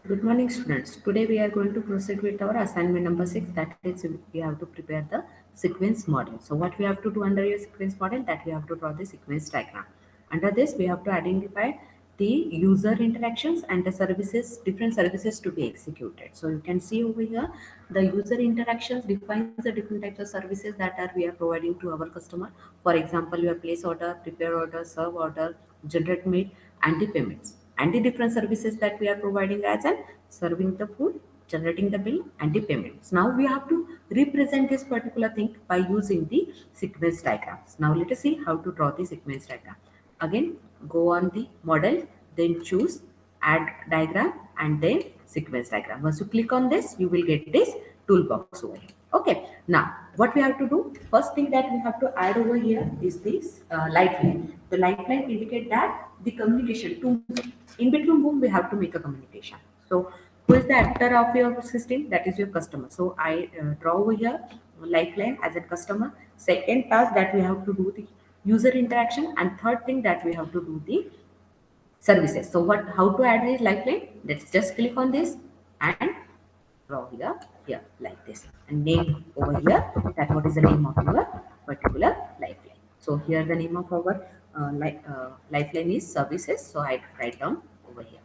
Good morning, students. Today we are going to proceed with our assignment number 6. That is, we have to prepare the sequence model. So, what we have to do under your sequence model? That we have to draw the sequence diagram. Under this, we have to identify the user interactions and the services, different services to be executed. So, you can see over here, the user interactions defines the different types of services that are we are providing to our customer. For example, your place order, prepare order, serve order, generate mail, and the payments and the different services that we are providing as an serving the food, generating the bill, and the payments. Now we have to represent this particular thing by using the sequence diagrams. Now let us see how to draw the sequence diagram. Again, go on the model, then choose add diagram and then sequence diagram. Once you click on this, you will get this toolbox over here. Okay, now what we have to do, first thing that we have to add over here is this lifeline. The lifeline indicate that the communication to in between whom we have to make a communication. So who is the actor of your system? That is your customer. So I draw over here lifeline as a customer. Second task that we have to do the user interaction, and third thing that we have to do the services. So what, how to add this lifeline? Let's just click on this and draw here like this, and name over here that what is the name of your particular lifeline. So here the name of our lifeline is services. So I write down over here.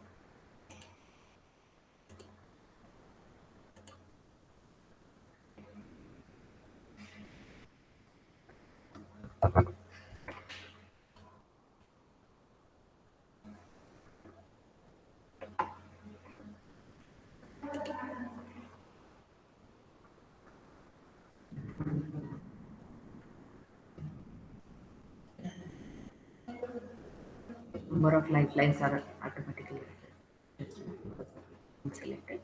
Number of lifelines are automatically selected.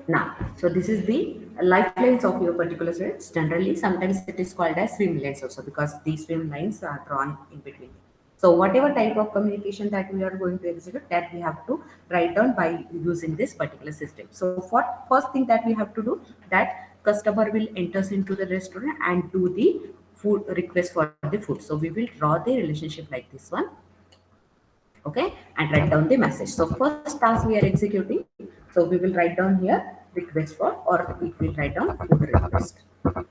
Now, so this is the lifelines of your particular threads. Generally, sometimes it is called as swim lanes also, because these swim lines are drawn in between. So whatever type of communication that we are going to execute, that we have to write down by using this particular system. So for first thing that we have to do, that customer will enters into the restaurant and do the food request for the food. So we will draw the relationship like this one. Okay, and write down the message. So first task we are executing, so we will write down here request for, or we will write down food request. So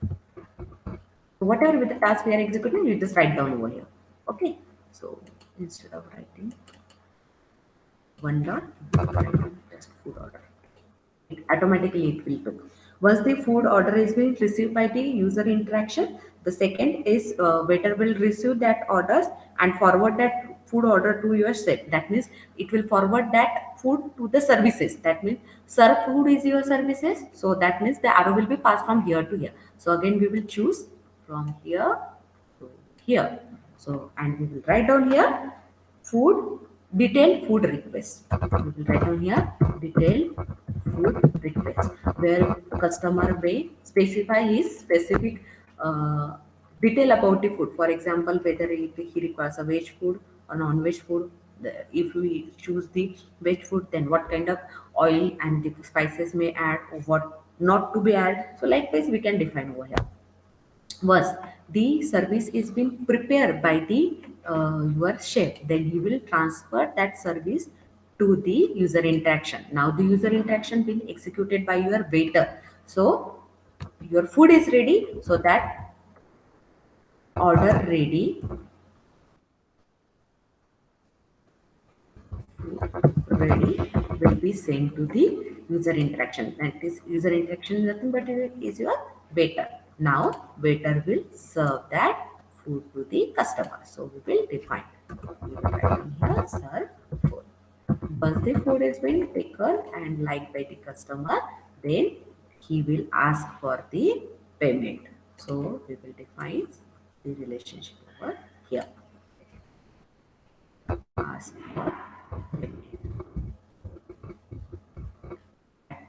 whatever with the task we are executing, you just write down over here. Okay, so instead of writing one dot, we will write down just food order. Automatically it will took. Once the food order is being received by the user interaction, the second is waiter will receive that orders and forward that food order to your set. That means it will forward that food to the services. That means serve food is your services. So that means the arrow will be passed from here to here. So again we will choose from here to here. So and we will write down here food detailed food request. We will write down here detailed food request, where customer may specify his specific detail about the food. For example, whether he requires a veg food or non-veg food. If we choose the veg food, then what kind of oil and the spices may add, or what not to be added. So likewise, we can define over here. Was the service is being prepared by the your chef, then he will transfer that service to the user interaction. Now the user interaction will executed by your waiter. So your food is ready, so that order ready will be sent to the user interaction. And this user interaction is nothing but is your waiter. Now waiter will serve that food to the customer. So we will define. We will write down here serve food. Once the food has been taken and liked by the customer, then he will ask for the payment. So we will define the relationship over here. Ask for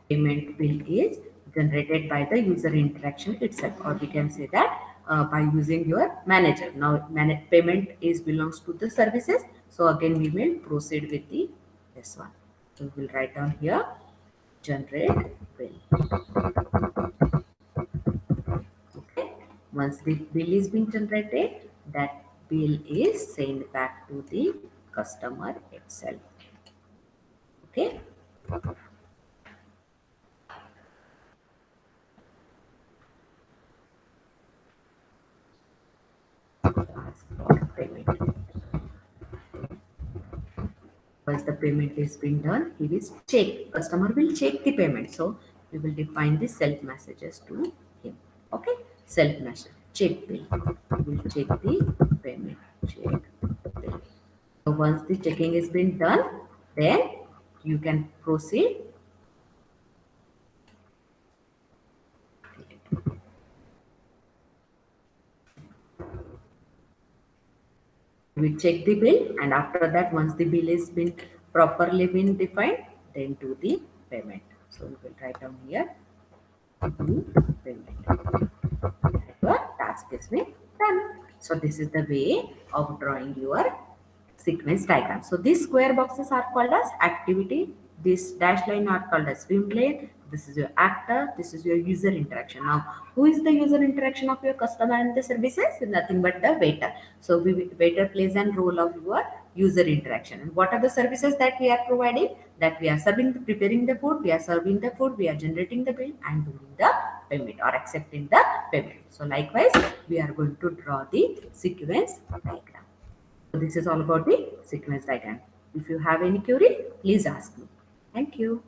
payment bill is generated by the user interaction itself, or we can say that by using your manager. Now payment is belongs to the services, so again we will proceed with the this one. So we will write down here generate bill. Once the bill is being generated, that bill is sent back to the customer itself. Okay. Ask for payment. Once the payment is been done, he will check. Customer will check the payment. So we will define the self messages to him. Okay. Self message. Check bill. We will check the payment. Check bill. So once the checking is been done, then you can proceed. We check the bill, and after that, once the bill is been properly been defined, then do the payment. So we will write down here do payment. Your task is been done. So this is the way of drawing your sequence diagram. So these square boxes are called as activity. This dash line are called as swim lane. This is your actor. This is your user interaction. Now, who is the user interaction of your customer and the services? Nothing but the waiter. So waiter plays a role of your user interaction. And what are the services that we are providing? That we are serving, preparing the food, we are serving the food, we are generating the bill and doing the payment or accepting the payment. So likewise, we are going to draw the sequence diagram. So this is all about the sequence diagram. If you have any query, please ask me. Thank you.